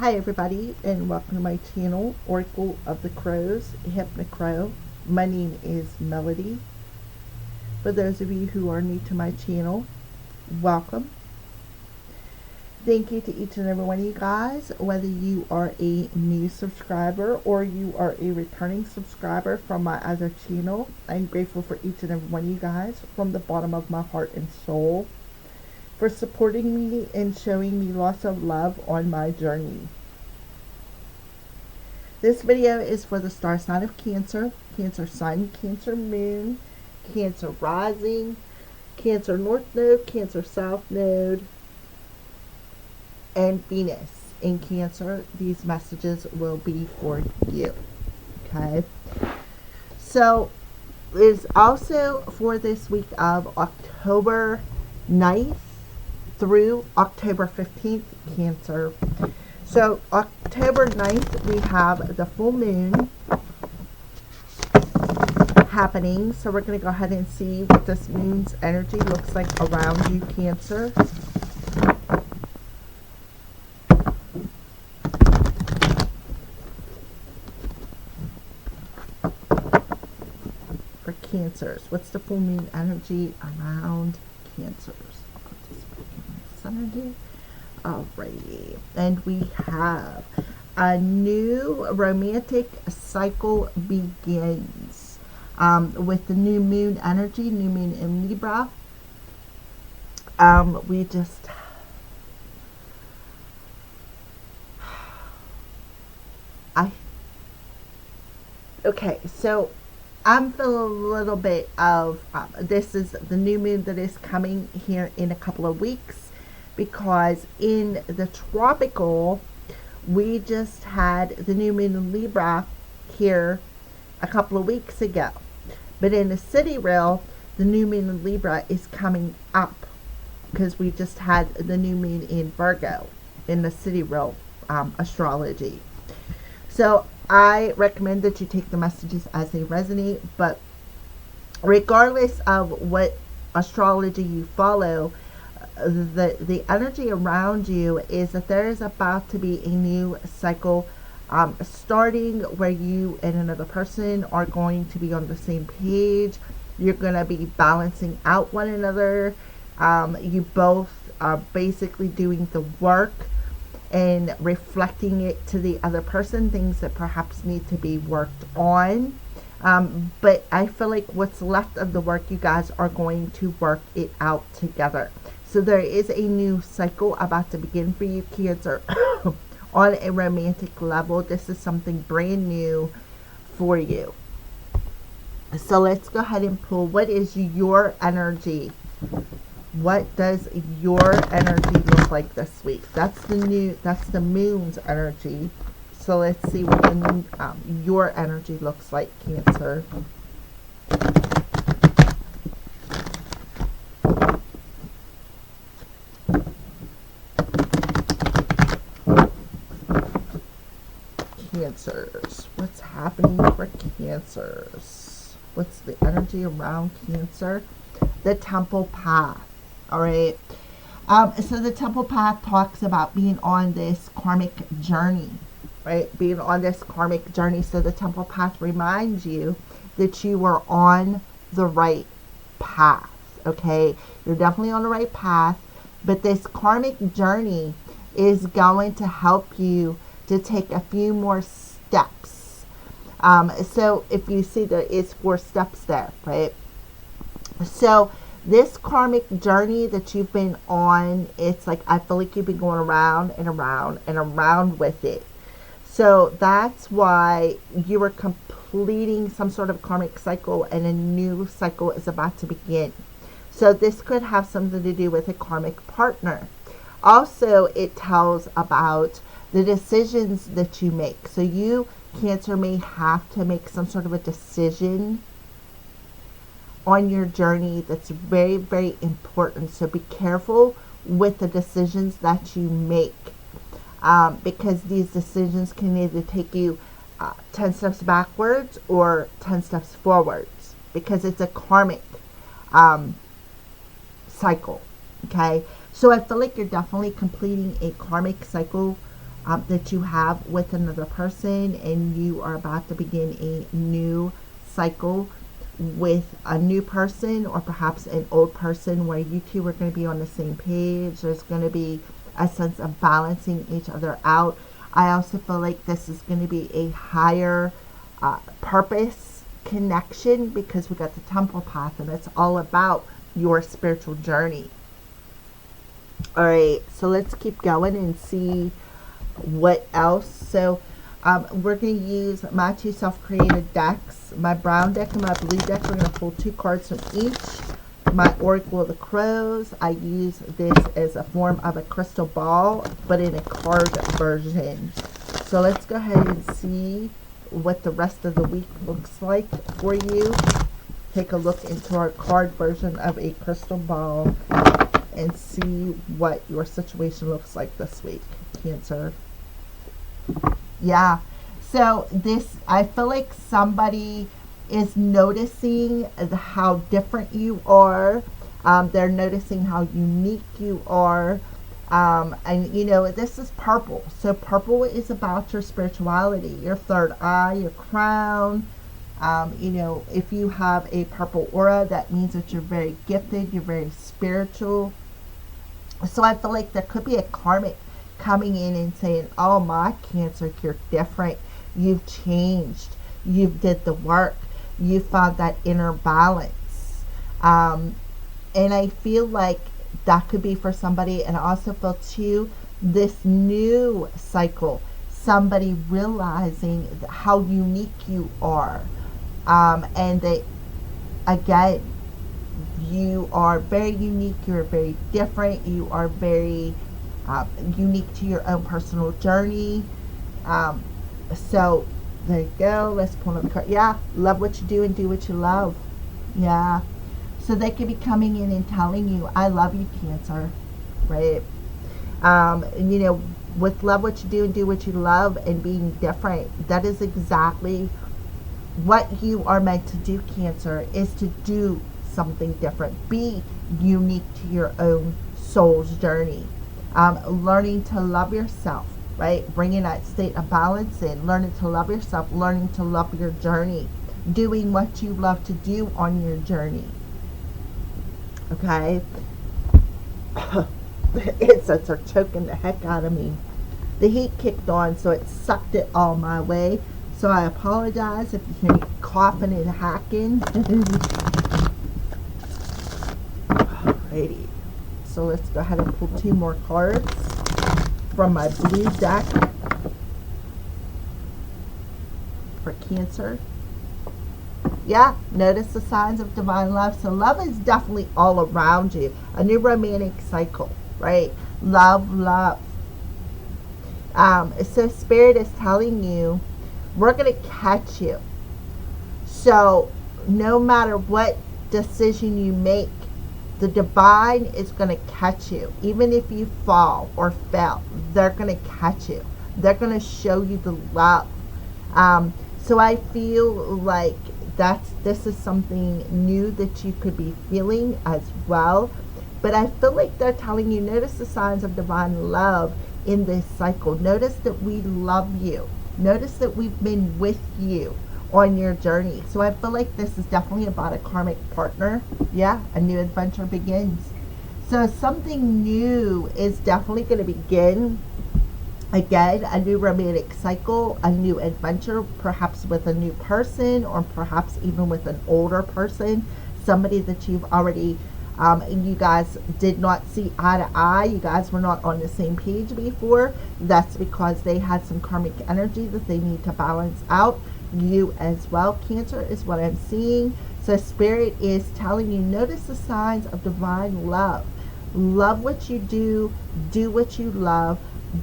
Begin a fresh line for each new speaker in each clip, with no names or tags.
Hi everybody, and welcome to my channel, Oracle of the Crows, Hypnocrow. My name is Melody. For those of you who are new to my channel, welcome. Thank you to each and every one of you guys, whether you are a new subscriber or you are a returning subscriber from my other channel. I'm grateful for each and every one of you guys from the bottom of my heart and soul for supporting me and showing me lots of love on my journey. This video is for the star sign of Cancer, Cancer Sun, Cancer Moon, Cancer Rising, Cancer North Node, Cancer South Node, and Venus in Cancer. These messages will be for you. Okay. So it's also for this week of October 9th through October 15th, Cancer. So October 9th, we have the full moon happening. So we're going to go ahead and see what this moon's energy looks like around you, Cancer. For Cancers, what's the full moon energy around Cancers? I'll put this back in the center. Alrighty, and we have a new romantic cycle begins with the new moon energy, new moon in Libra. Okay, so I'm feeling a little bit of, this is the new moon that is coming here in a couple of weeks, because in the tropical, we just had the new moon in Libra here a couple of weeks ago. But in the sidereal, the new moon in Libra is coming up because we just had the new moon in Virgo in the sidereal astrology. So I recommend that you take the messages as they resonate, but regardless of what astrology you follow, the energy around you is that there is about to be a new cycle starting where you and another person are going to be on the same page. You're going to be balancing out one another. You both are basically doing the work and reflecting it to the other person, things that perhaps need to be worked on. But I feel like what's left of the work, you guys are going to work it out together. So there is a new cycle about to begin for you, Cancer, on a romantic level. This is something brand new for you. So let's go ahead and pull. What is your energy? What does your energy look like this week? That's the moon's energy. So let's see what your energy looks like, Cancer. Cancers. What's happening for Cancers? What's the energy around Cancer? The Temple Path. All right. So the Temple Path talks about being on this karmic journey, right? Being on this karmic journey. So the Temple Path reminds you that you are on the right path. Okay. You're definitely on the right path, but this karmic journey is going to help you to take a few more steps. So if you see, there is 4 steps there, right? So this karmic journey that you've been on, it's like, I feel like you've been going around and around and around with it. So that's why you are completing some sort of karmic cycle and a new cycle is about to begin. So this could have something to do with a karmic partner. Also, it tells about the decisions that you make. So you, Cancer, may have to make some sort of a decision on your journey that's very, very important. So be careful with the decisions that you make, because these decisions can either take you 10 steps backwards or 10 steps forwards, because it's a karmic cycle. Okay, so I feel like you're definitely completing a karmic cycle that you have with another person, and you are about to begin a new cycle with a new person, or perhaps an old person, where you two are going to be on the same page. There's going to be a sense of balancing each other out. I also feel like this is going to be a higher purpose connection, because we got the temple path, and it's all about your spiritual journey. All right, so let's keep going and see what else. So we're going to use my two self-created decks, my brown deck and my blue deck. We're going to pull 2 cards from each. My Oracle of the Crows, I use this as a form of a crystal ball, but in a card version. So let's go ahead and see what the rest of the week looks like for you. Take a look into our card version of a crystal ball and see what your situation looks like this week, Cancer. Yeah, so this, I feel like somebody is noticing how different you are. They're noticing how unique you are. And you know, this is purple. So purple is about your spirituality, your third eye, your crown. You know, if you have a purple aura, that means that you're very gifted, you're very spiritual. So I feel like there could be a karmic coming in and saying, oh, my Cancer, you're different. You've changed. You've did the work. You found that inner balance. And I feel like that could be for somebody. And I also feel too, this new cycle, somebody realizing how unique you are. And they, again, you are very unique. You're very different. You are very unique to your own personal journey. So there you go. Let's pull another card. Yeah, love what you do and do what you love. Yeah. So they could be coming in and telling you, I love you, Cancer. Right? And you know, with love what you do and do what you love and being different, that is exactly what you are meant to do, Cancer, is to do something different. Be unique to your own soul's journey. Learning to love yourself, right? Bringing that state of balance in, learning to love yourself, learning to love your journey, doing what you love to do on your journey. Okay? It's choking the heck out of me. The heat kicked on, so it sucked it all my way. So I apologize if you hear me coughing and hacking. Alrighty. So let's go ahead and pull 2 more cards from my blue deck for Cancer. Yeah, notice the signs of divine love. So love is definitely all around you. A new romantic cycle, right? Love, love. So Spirit is telling you, we're going to catch you. So no matter what decision you make, the divine is going to catch you. Even if you fall or fail, they're going to catch you. They're going to show you the love. So I feel like this is something new that you could be feeling as well. But I feel like they're telling you, notice the signs of divine love in this cycle. Notice that we love you. Notice that we've been with you on your journey. So I feel like this is definitely about a karmic partner. Yeah, a new adventure begins. So something new is definitely going to begin. Again, a new romantic cycle, a new adventure, perhaps with a new person, or perhaps even with an older person, somebody that you've already, you guys did not see eye to eye. You guys were not on the same page before. That's because they had some karmic energy that they need to balance out. You as well, Cancer, is what I'm seeing. So Spirit is telling you, notice the signs of divine love. Love what you do what you love,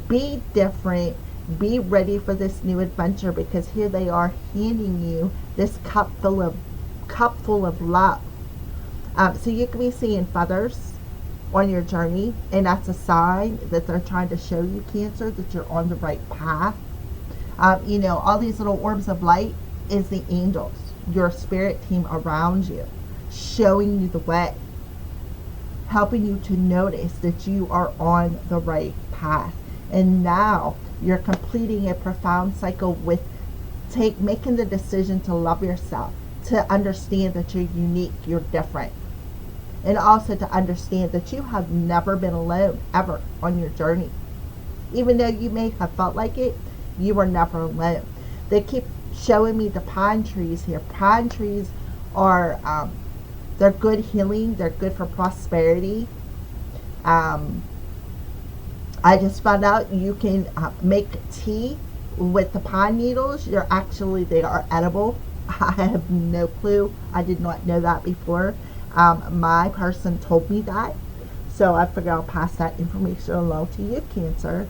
be different, be ready for this new adventure, because here they are handing you this cup full of love. So you can be seeing feathers on your journey, and that's a sign that they're trying to show you, Cancer, that you're on the right path. You know, all these little orbs of light is the angels, your spirit team around you, showing you the way, helping you to notice that you are on the right path. And now you're completing a profound cycle with making the decision to love yourself, to understand that you're unique, you're different, and also to understand that you have never been alone ever on your journey. Even though you may have felt like it, you were never alone. They keep showing me the pine trees here. Pine trees are they're good healing, they're good for prosperity. I just found out you can make tea with the pine needles. They are edible. I have no clue. I did not know that before. My person told me that. So I figure I'll pass that information along to you, Cancer.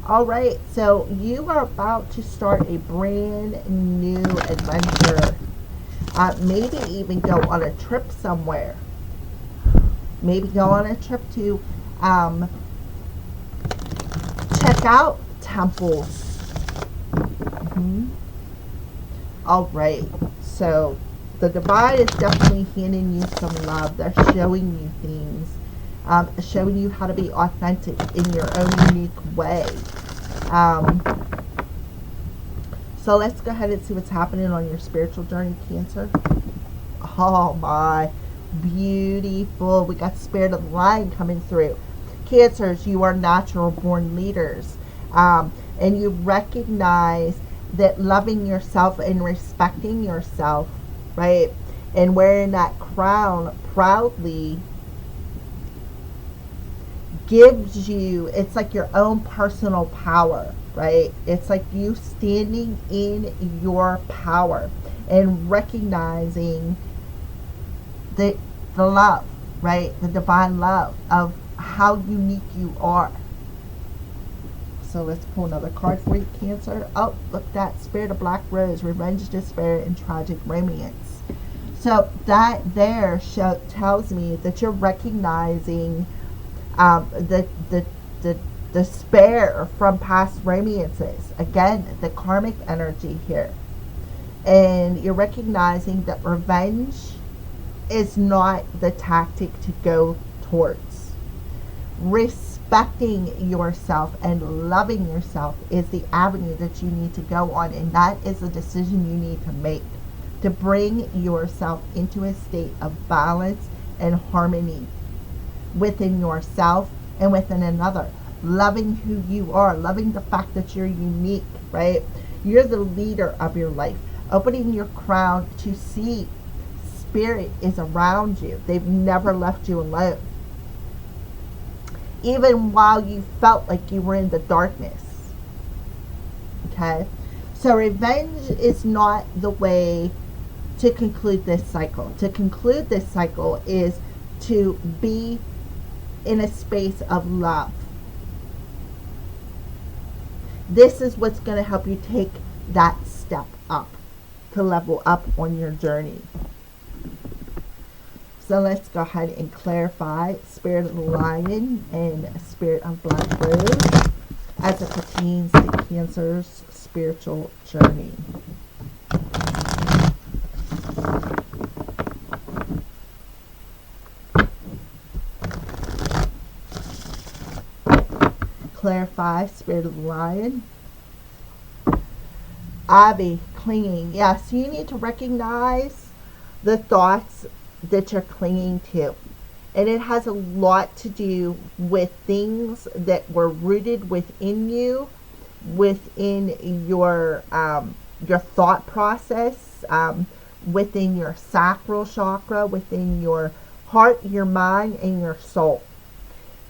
All right, so you are about to start a brand new adventure. Maybe even go on a trip somewhere. Maybe go on a trip to check out temples. All right, so the divine is definitely handing you some love. They're showing you things, showing you how to be authentic in your own unique way. So let's go ahead and see what's happening on your spiritual journey, Cancer. Oh my, beautiful. We got Spirit of the Lion coming through. Cancers, you are natural born leaders. And you recognize that loving yourself and respecting yourself, right, and wearing that crown proudly gives you, it's like your own personal power, right? It's like you standing in your power and recognizing the love, right? The divine love of how unique you are. So let's pull another card for you, Cancer. Oh, look at that. Spirit of Black Rose, revenge, despair, and tragic romance. So that there tells me that you're recognizing the despair from past romances. Again, the karmic energy here. And you're recognizing that revenge is not the tactic to go towards. Respecting yourself and loving yourself is the avenue that you need to go on, and that is the decision you need to make to bring yourself into a state of balance and harmony within yourself and within another. Loving who you are, loving the fact that you're unique, right? You're the leader of your life. Opening your crown to see Spirit is around you. They've never left you alone. Even while you felt like you were in the darkness. Okay? So revenge is not the way to conclude this cycle. To conclude this cycle is to be in a space of love. This is what's going to help you take that step up, to level up on your journey. So let's go ahead and clarify Spirit of the Lion and Spirit of Black Rose as it pertains to Cancer's spiritual journey. Clarify Spirit of the Lion. Abby, clinging. Yes, you need to recognize the thoughts that you're clinging to. And it has a lot to do with things that were rooted within you, within your thought process, within your sacral chakra, within your heart, your mind, and your soul.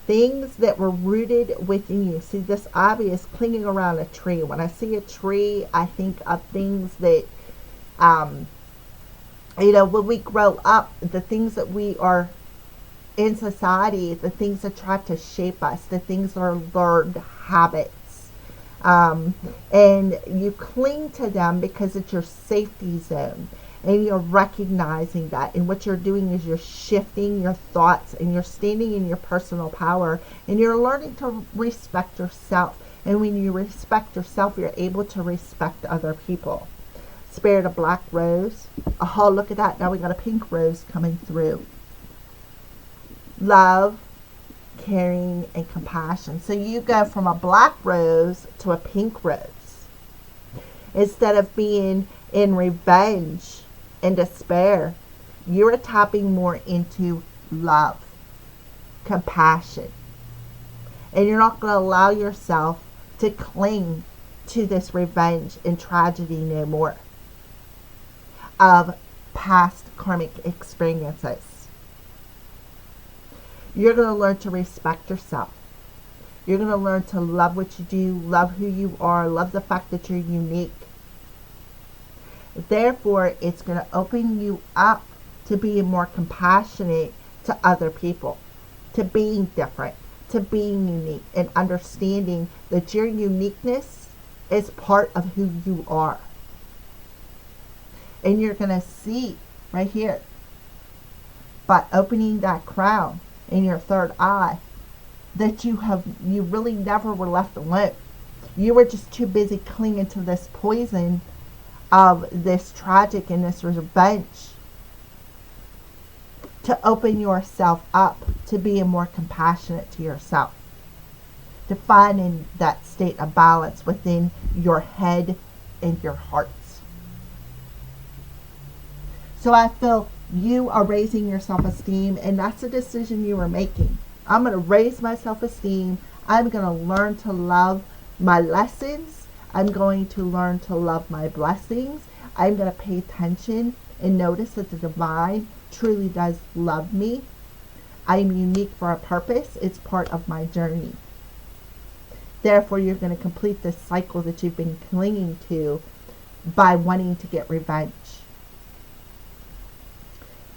Things that were rooted within you. See, this Abby is clinging around a tree. When I see a tree, I think of things that when we grow up, the things that we are in society, the things that try to shape us, the things that are learned habits. And you cling to them because it's your safety zone. And you're recognizing that. And what you're doing is you're shifting your thoughts and you're standing in your personal power. And you're learning to respect yourself. And when you respect yourself, you're able to respect other people. Spirit of Black Rose. Oh, look at that. Now we got a pink rose coming through. Love, caring, and compassion. So you go from a black rose to a pink rose. Instead of being in revenge and despair, you're tapping more into love, compassion. And you're not going to allow yourself to cling to this revenge and tragedy no more of past karmic experiences. You're going to learn to respect yourself. You're going to learn to love what you do, love who you are, love the fact that you're unique. Therefore, it's going to open you up to being more compassionate to other people, to being different, to being unique, and understanding that your uniqueness is part of who you are. And you're going to see right here, by opening that crown in your third eye, that you really never were left alone. You were just too busy clinging to this poison of this tragic and this revenge to open yourself up to being more compassionate to yourself, to finding that state of balance within your head and your heart. So I feel you are raising your self-esteem, and that's a decision you are making. I'm going to raise my self-esteem. I'm going to learn to love my lessons. I'm going to learn to love my blessings. I'm going to pay attention and notice that the divine truly does love me. I am unique for a purpose. It's part of my journey. Therefore, you're going to complete this cycle that you've been clinging to by wanting to get revenge.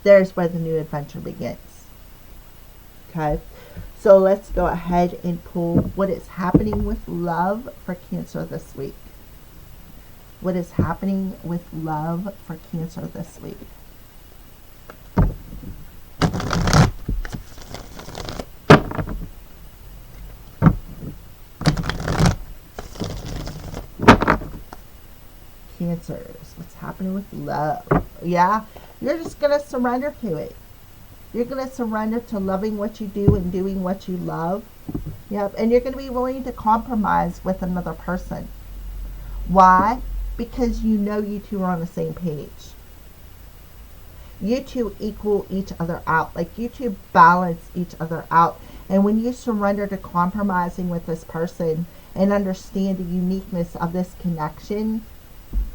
There's where the new adventure begins. Okay, so let's go ahead and pull what is happening with love for Cancer this week. What is happening with love for Cancer this week? Cancers, what's happening with love? Yeah, you're just going to surrender to it. You're going to surrender to loving what you do and doing what you love. Yep, and you're going to be willing to compromise with another person. Why? Because you know you two are on the same page. You two equal each other out. Like, you two balance each other out. And when you surrender to compromising with this person and understand the uniqueness of this connection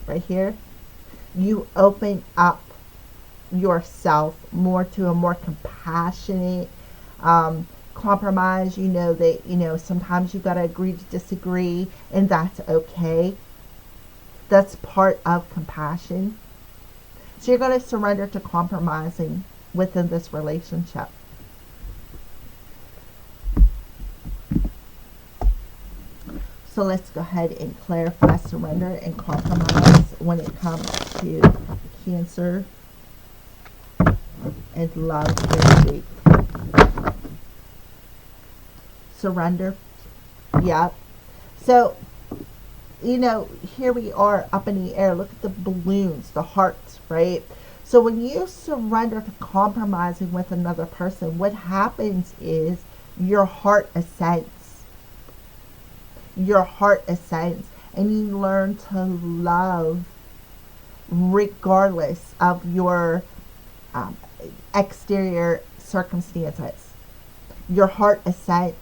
right here, you open up yourself more to a more compassionate compromise. You know that, sometimes you got to agree to disagree, and that's okay. That's part of compassion. So you're going to surrender to compromising within this relationship. So let's go ahead and clarify surrender and compromise when it comes to Cancer and love this week. Surrender. Yep. So, here we are up in the air. Look at the balloons, the hearts, right? So when you surrender to compromising with another person, what happens is your heart ascends. Your heart ascends, and you learn to love regardless of your exterior circumstances. Your heart ascends,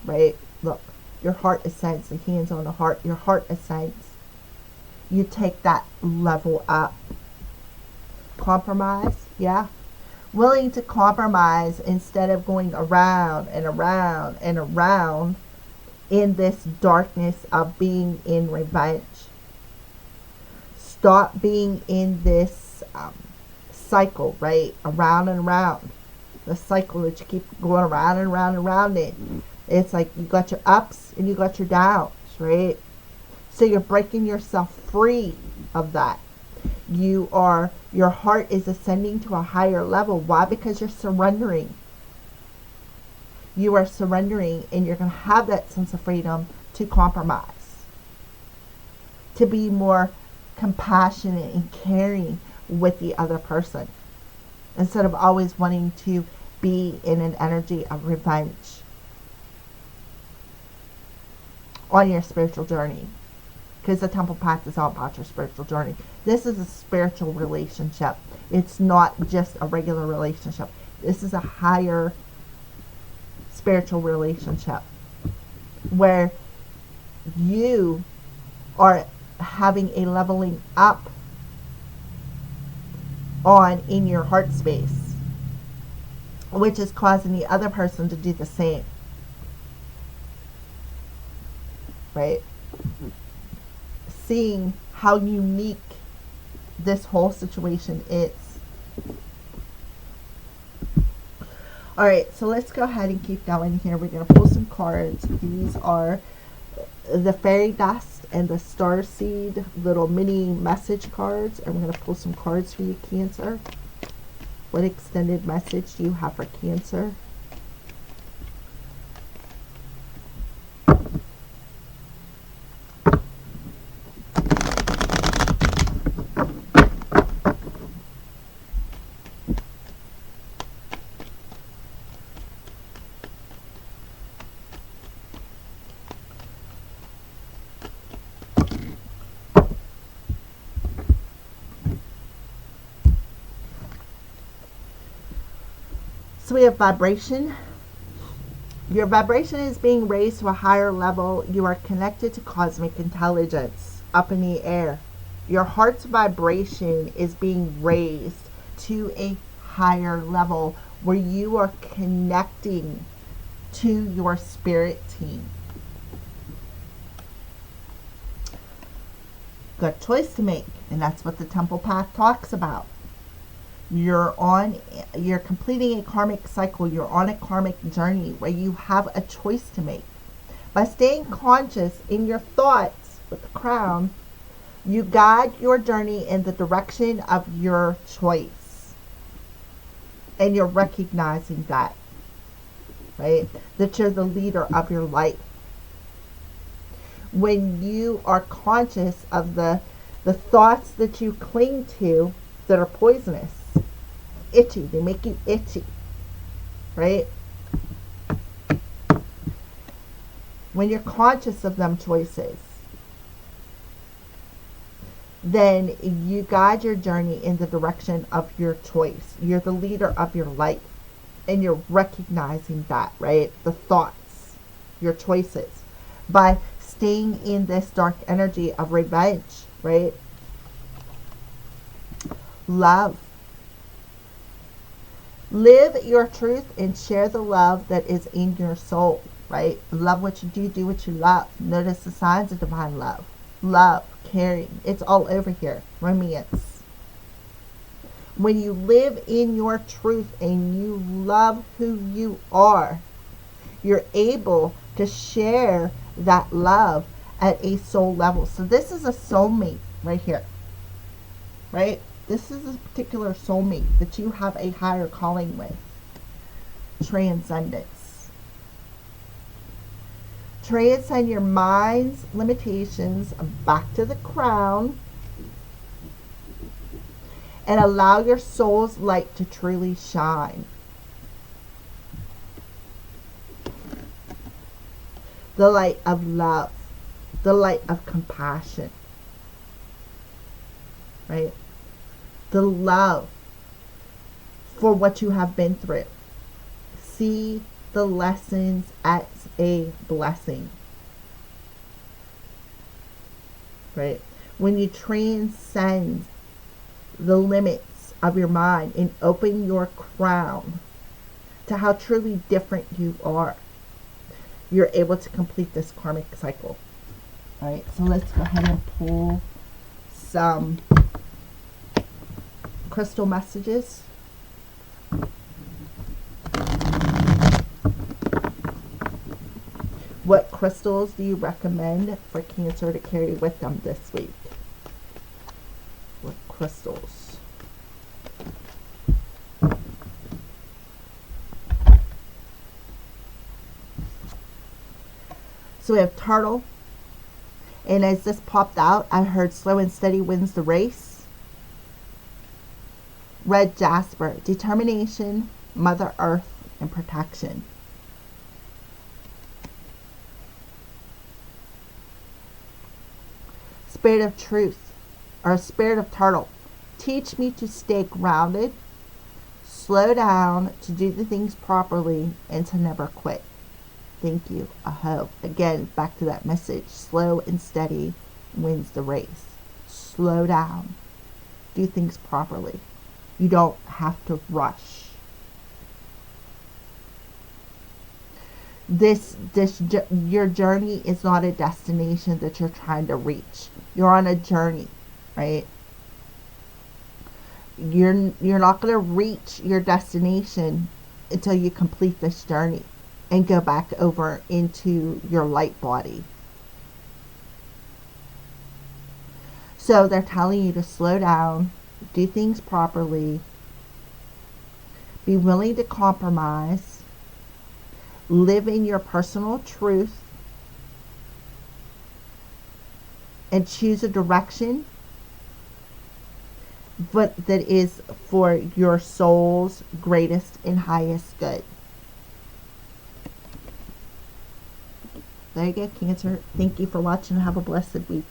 right? Look, your heart ascends. The hands on the heart. Your heart ascends. You take that level up. Compromise, yeah. Willing to compromise instead of going around and around and around in this darkness of being in revenge. Stop being in this cycle, right? Around and around. The cycle that you keep going around and around and around in. It's like you got your ups and you got your downs, right? So you're breaking yourself free of that. Your heart is ascending to a higher level. Why? Because you're surrendering. You are surrendering, and you're going to have that sense of freedom to compromise, to be more compassionate and caring with the other person, instead of always wanting to be in an energy of revenge on your spiritual journey. Because the temple path is all about your spiritual journey. This is a spiritual relationship. It's not just a regular relationship. This is a higher spiritual relationship where you are having a leveling up on in your heart space, which is causing the other person to do the same. Right? Seeing how unique this whole situation is. Alright, so let's go ahead and keep going here. We're going to pull some cards. These are the fairy dust and the star seed little mini message cards. And we're going to pull some cards for you, Cancer. What extended message do you have for Cancer? So we have vibration. Your vibration is being raised to a higher level. You are connected to cosmic intelligence up in the air. Your heart's vibration is being raised to a higher level where you are connecting to your spirit team. Good choice to make, and that's what the temple path talks about. You're completing a karmic cycle. You're on a karmic journey where you have a choice to make. By staying conscious in your thoughts with the crown, you guide your journey in the direction of your choice. And you're recognizing that, right? That you're the leader of your life. When you are conscious of the thoughts that you cling to that are poisonous, itchy, they make you itchy, right? When you're conscious of them choices, then you guide your journey in the direction of your choice. You're the leader of your life, and you're recognizing that, right? The thoughts, your choices, by staying in this dark energy of revenge, right? Love. Live your truth and share the love that is in your soul, right? Love what you do what you love. Notice the signs of divine love. Love, caring, it's all over here. Romance. When you live in your truth and you love who you are, you're able to share that love at a soul level. So this is a soulmate right here, right? This is a particular soulmate that you have a higher calling with. Transcendence. Transcend your mind's limitations back to the crown and allow your soul's light to truly shine. The light of love. The light of compassion. Right? The love for what you have been through. See the lessons as a blessing. Right? When you transcend the limits of your mind and open your crown to how truly different you are, you're able to complete this karmic cycle. Alright, so let's go ahead and pull some crystal messages. What crystals do you recommend for Cancer to carry with them this week? What crystals? So we have turtle. And as this popped out, I heard slow and steady wins the race. Red jasper, determination, Mother Earth, and protection. Spirit of truth, or spirit of turtle, teach me to stay grounded, slow down, to do the things properly, and to never quit. Thank you. Aho. Again, back to that message. Slow and steady wins the race. Slow down. Do things properly. You don't have to rush. Your journey is not a destination that you're trying to reach. You're on a journey, right? You're not going to reach your destination until you complete this journey and go back over into your light body. So they're telling you to slow down, do things properly, be willing to compromise, live in your personal truth, and choose a direction but that is for your soul's greatest and highest good. There you go, Cancer. Thank you for watching. Have a blessed week.